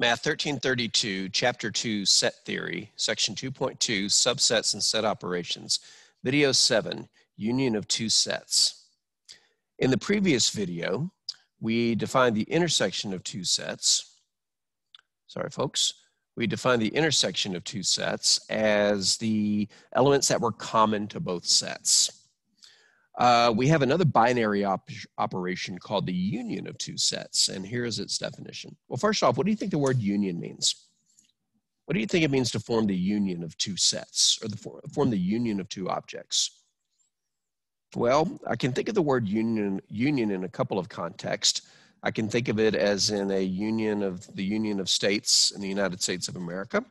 Math 1332, Chapter 2, Set Theory, Section 2.2, Subsets and Set Operations, Video 7, Union of Two Sets. In the previous video, we defined the intersection of two sets. Sorry, folks. We defined the intersection of two sets as the elements that were common to both sets. We have another binary operation called the union of two sets, and here's its definition. Well, first off, what do you think the word union means? What do you think it means to form the union of two sets, or form the union of two objects? Well, I can think of the word union in a couple of contexts. I can think of it as in the union of states in the United States of America.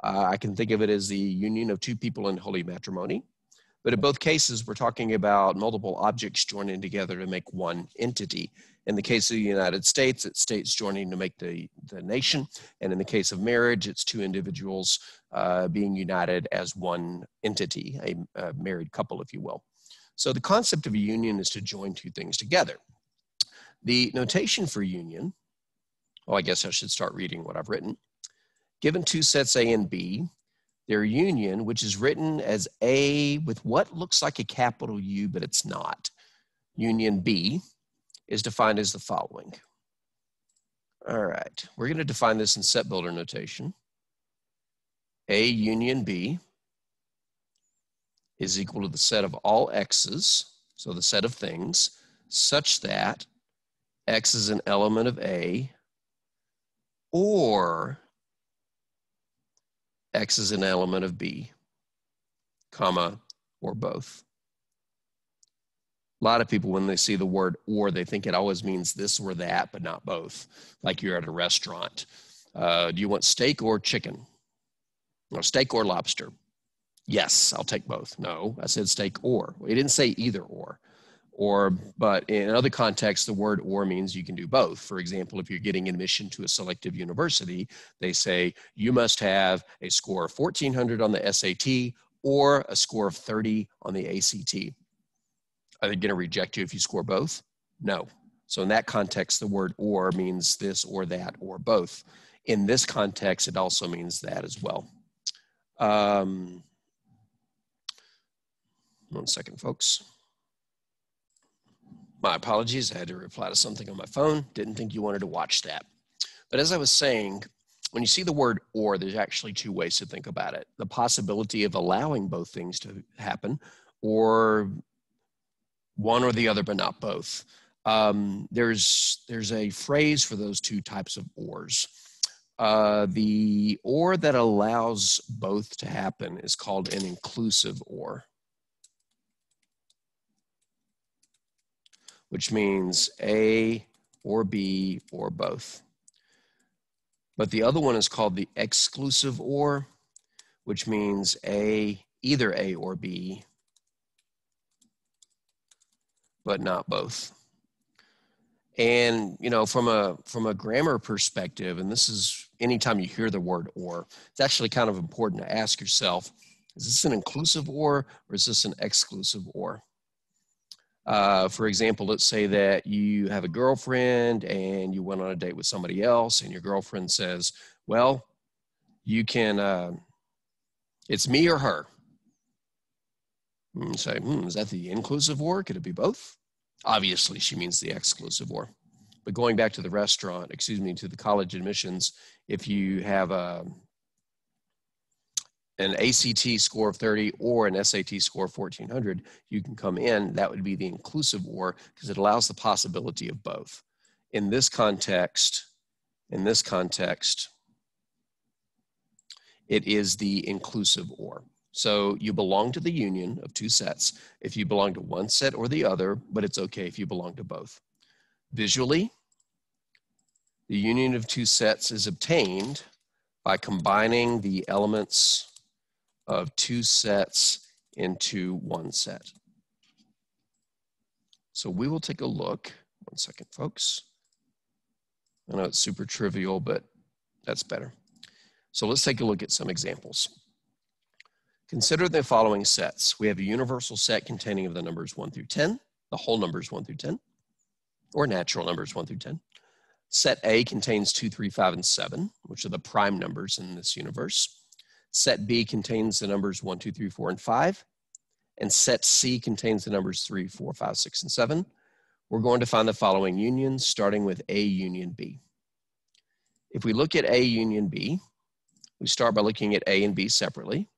I can think of it as the union of two people in holy matrimony. But in both cases, we're talking about multiple objects joining together to make one entity. In the case of the United States, it's states joining to make the nation. And in the case of marriage, it's two individuals being united as one entity, a married couple, if you will. So the concept of a union is to join two things together. The notation for union, I guess I should start reading what I've written. Given two sets A and B, their union, which is written as A with what looks like a capital U, but it's not. Union B is defined as the following. All right, we're going to define this in set builder notation. A union B is equal to the set of all x's, so the set of things, such that x is an element of A or x is an element of B, comma, or both. A lot of people, when they see the word or, they think it always means this or that, but not both. Like you're at a restaurant. Do you want steak or chicken? Or steak or lobster? Yes, I'll take both. No, I said steak or. It didn't say either or. But in other contexts, the word or means you can do both. For example, if you're getting admission to a selective university, they say you must have a score of 1,400 on the SAT or a score of 30 on the ACT. Are they going to reject you if you score both? No. So in that context, the word or means this or that or both. In this context, it also means that as well. 1 second, folks. My apologies, I had to reply to something on my phone. Didn't think you wanted to watch that. But as I was saying, when you see the word or, there's actually two ways to think about it. The possibility of allowing both things to happen, or one or the other, but not both. There's a phrase for those two types of ors. The or that allows both to happen is called an inclusive or, which means A or B or both. But the other one is called the exclusive or, which means either A or B, but not both. And, you know, from a grammar perspective, and this is anytime you hear the word or, it's actually kind of important to ask yourself, is this an inclusive or is this an exclusive or? For example, let's say that you have a girlfriend and you went on a date with somebody else, and your girlfriend says, well, you can, it's me or her. And you say, is that the inclusive or? Could it be both? Obviously, she means the exclusive or. But going back to the restaurant, to the college admissions, if you have an ACT score of 30 or an SAT score of 1,400, you can come in. That would be the inclusive or, because it allows the possibility of both. In this context, it is the inclusive or. So you belong to the union of two sets if you belong to one set or the other, but it's okay if you belong to both. Visually, the union of two sets is obtained by combining the elements of two sets into one set. So we will take a look. 1 second, folks. I know it's super trivial, but that's better. So let's take a look at some examples. Consider the following sets. We have a universal set containing of the numbers 1 through 10, the whole numbers 1 through 10, or natural numbers 1 through 10. Set A contains 2, 3, 5, and 7, which are the prime numbers in this universe. Set B contains the numbers 1, 2, 3, 4, and 5. And set C contains the numbers 3, 4, 5, 6, and 7. We're going to find the following unions, starting with A union B. If we look at A union B, we start by looking at A and B separately.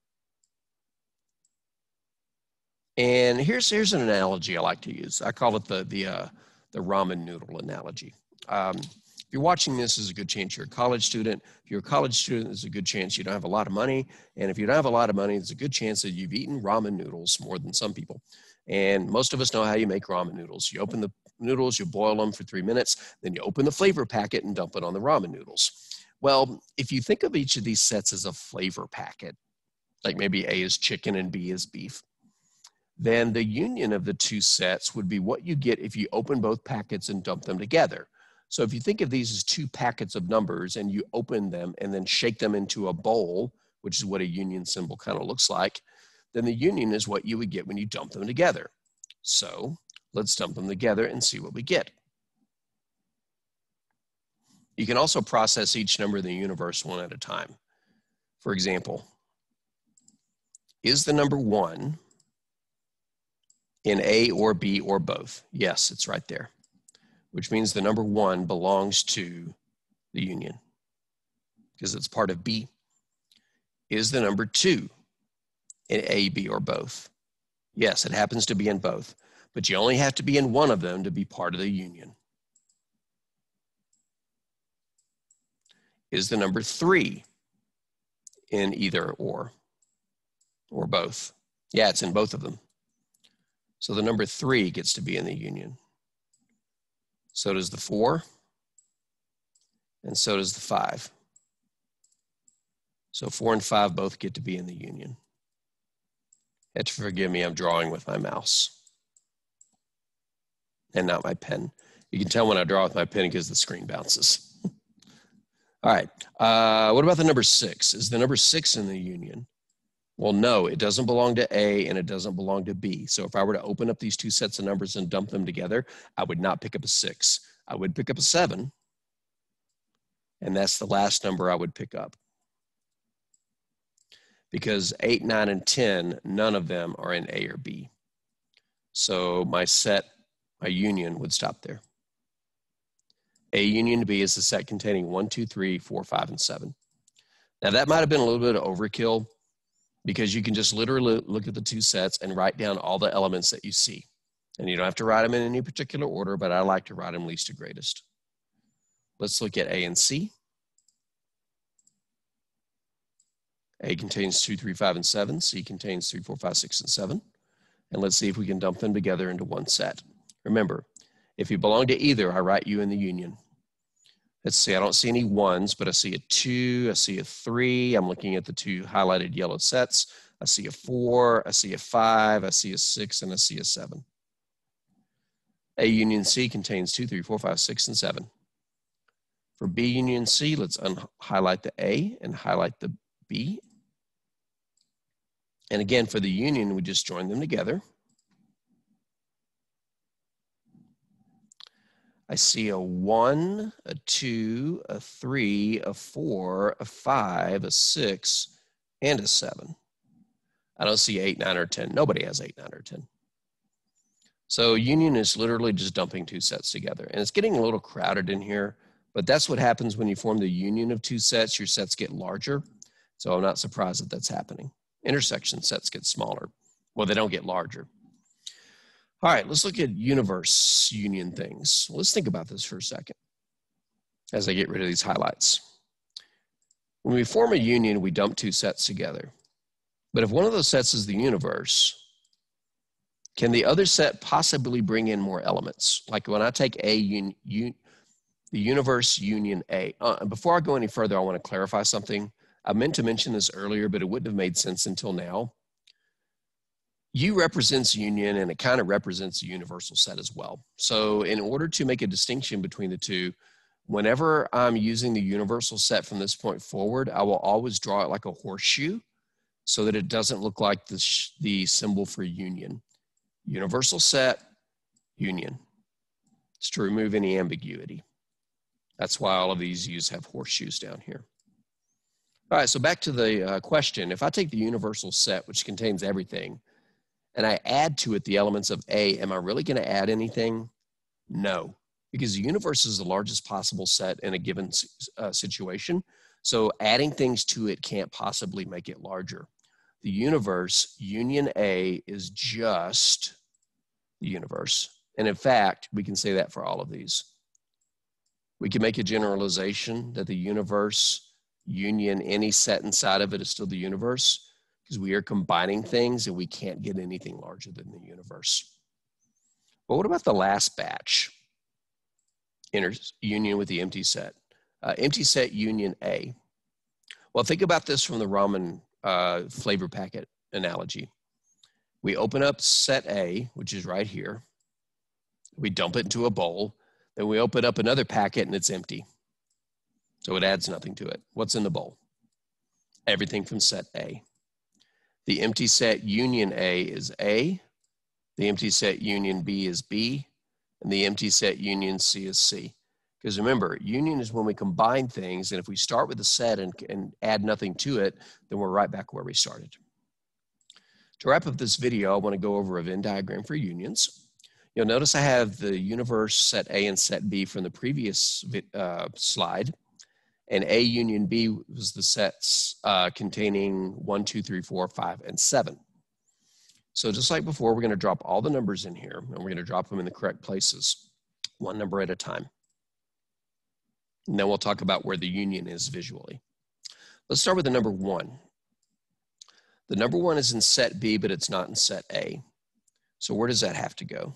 And here's an analogy I like to use. I call it the ramen noodle analogy. If you're watching this, there's a good chance you're a college student. If you're a college student, there's a good chance you don't have a lot of money. And if you don't have a lot of money, there's a good chance that you've eaten ramen noodles more than some people. And most of us know how you make ramen noodles. You open the noodles, you boil them for 3 minutes, then you open the flavor packet and dump it on the ramen noodles. Well, if you think of each of these sets as a flavor packet, like maybe A is chicken and B is beef, then the union of the two sets would be what you get if you open both packets and dump them together. So if you think of these as two packets of numbers and you open them and then shake them into a bowl, which is what a union symbol kind of looks like, then the union is what you would get when you dump them together. So let's dump them together and see what we get. You can also process each number in the universe one at a time. For example, is the number 1 in A or B or both? Yes, it's right there, which means the number 1 belongs to the union because it's part of B. Is the number 2 in A, B, or both? Yes, it happens to be in both, but you only have to be in one of them to be part of the union. Is the number 3 in either or both? Yeah, it's in both of them. So the number 3 gets to be in the union. So does the 4, and so does the 5. So 4 and 5 both get to be in the union. You have to forgive me, I'm drawing with my mouse and not my pen. You can tell when I draw with my pen because the screen bounces. All right, what about the number 6? Is the number 6 in the union? Well, no, it doesn't belong to A and it doesn't belong to B. So if I were to open up these two sets of numbers and dump them together, I would not pick up a 6. I would pick up a 7. And that's the last number I would pick up. Because 8, 9, and 10, none of them are in A or B. So my union would stop there. A union B is the set containing 1, 2, 3, 4, 5, and 7. Now that might have been a little bit of overkill because you can just literally look at the two sets and write down all the elements that you see. And you don't have to write them in any particular order, but I like to write them least to greatest. Let's look at A and C. A contains 2, 3, 5, and 7. C contains 3, 4, 5, 6, and 7. And let's see if we can dump them together into one set. Remember, if you belong to either, I write you in the union. Let's see, I don't see any 1s, but I see a 2, I see a 3. I'm looking at the 2 highlighted yellow sets. I see a 4, I see a 5, I see a 6, and I see a 7. A union C contains 2, 3, 4, 5, 6, and 7. For B union C, let's highlight the A and highlight the B. And again, for the union, we just join them together. I see a 1, a 2, a 3, a 4, a 5, a 6, and a 7. I don't see 8, 9, or 10. Nobody has 8, 9, or 10. So union is literally just dumping two sets together. And it's getting a little crowded in here, but that's what happens when you form the union of two sets. Your sets get larger. So I'm not surprised that that's happening. Intersection sets get smaller. Well, they don't get larger. All right, let's look at universe union things. Let's think about this for a second as I get rid of these highlights. When we form a union, we dump two sets together. But if one of those sets is the universe, can the other set possibly bring in more elements? Like when I take the universe union A. Before I go any further, I want to clarify something. I meant to mention this earlier, but it wouldn't have made sense until now. U represents union, and it kind of represents a universal set as well. So in order to make a distinction between the two, whenever I'm using the universal set from this point forward, I will always draw it like a horseshoe so that it doesn't look like the symbol for union. Universal set, union. It's to remove any ambiguity. That's why all of these U's have horseshoes down here. All right, so back to the question. If I take the universal set, which contains everything, and I add to it the elements of A, am I really going to add anything? No, because the universe is the largest possible set in a given situation. So adding things to it can't possibly make it larger. The universe, union A, is just the universe. And in fact, we can say that for all of these. We can make a generalization that the universe, union any set inside of it, is still the universe, because we are combining things and we can't get anything larger than the universe. But what about the last batch? Union with the empty set. Empty set union A. Well, think about this from the ramen flavor packet analogy. We open up set A, which is right here. We dump it into a bowl. Then we open up another packet and it's empty. So it adds nothing to it. What's in the bowl? Everything from set A. The empty set union A is A. The empty set union B is B. And the empty set union C is C. Because remember, union is when we combine things, and if we start with a set and add nothing to it, then we're right back where we started. To wrap up this video, I want to go over a Venn diagram for unions. You'll notice I have the universe set A and set B from the previous slide, and A union B was the sets containing 1, 2, 3, 4, 5, and 7. So just like before, we're going to drop all the numbers in here, and we're going to drop them in the correct places, one number at a time. And then we'll talk about where the union is visually. Let's start with the number 1. The number 1 is in set B, but it's not in set A. So where does that have to go?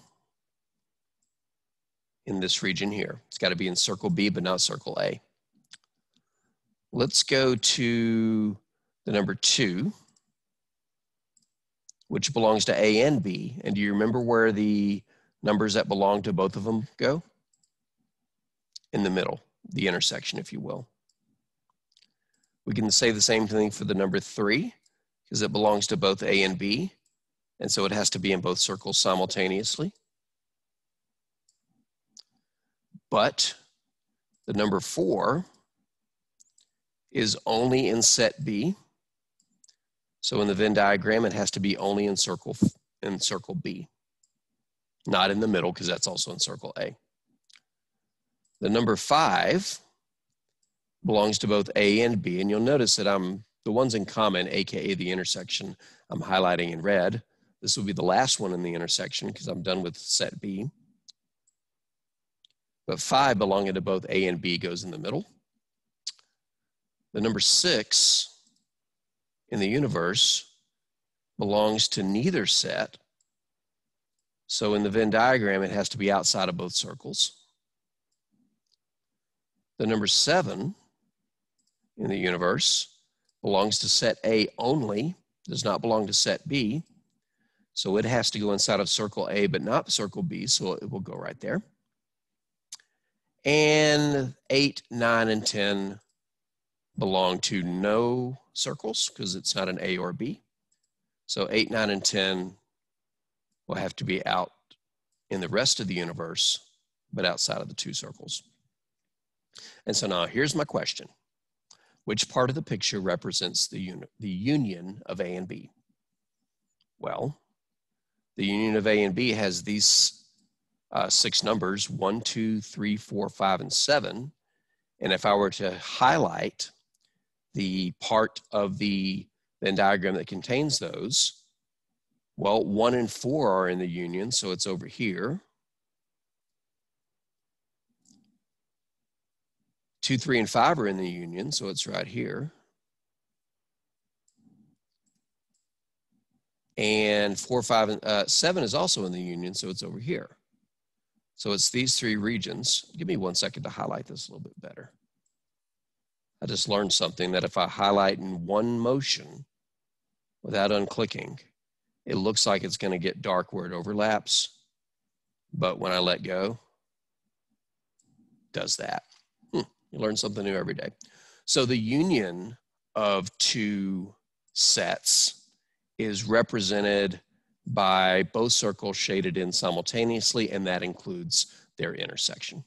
In this region here. It's got to be in circle B, but not circle A. Let's go to the number 2, which belongs to A and B. And do you remember where the numbers that belong to both of them go? In the middle, the intersection, if you will. We can say the same thing for the number 3, because it belongs to both A and B. And so it has to be in both circles simultaneously. But the number 4 is only in set B. So in the Venn diagram, it has to be only in circle B, not in the middle, because that's also in circle A. The number 5 belongs to both A and B, and you'll notice that the ones in common, aka the intersection, I'm highlighting in red. This will be the last one in the intersection because I'm done with set B. But 5 belonging to both A and B goes in the middle. The number 6 in the universe belongs to neither set. So in the Venn diagram, it has to be outside of both circles. The number 7 in the universe belongs to set A only, does not belong to set B. So it has to go inside of circle A, but not circle B, so it will go right there. And 8, 9, and 10 belong to no circles because it's not an A or B. So 8, 9, and 10 will have to be out in the rest of the universe, but outside of the 2 circles. And so now here's my question. Which part of the picture represents the union of A and B? Well, the union of A and B has these 6 numbers, 1, 2, 3, 4, 5, and 7. And if I were to highlight the part of the Venn diagram that contains those, well, 1 and 4 are in the union, so it's over here. 2, 3, and 5 are in the union, so it's right here. And 4, 5, and 7 is also in the union, so it's over here. So it's these 3 regions. Give me 1 second to highlight this a little bit better. I just learned something that if I highlight in one motion without unclicking, it looks like it's going to get dark where it overlaps. But when I let go, it does that. You learn something new every day. So the union of 2 sets is represented by both circles shaded in simultaneously, and that includes their intersection.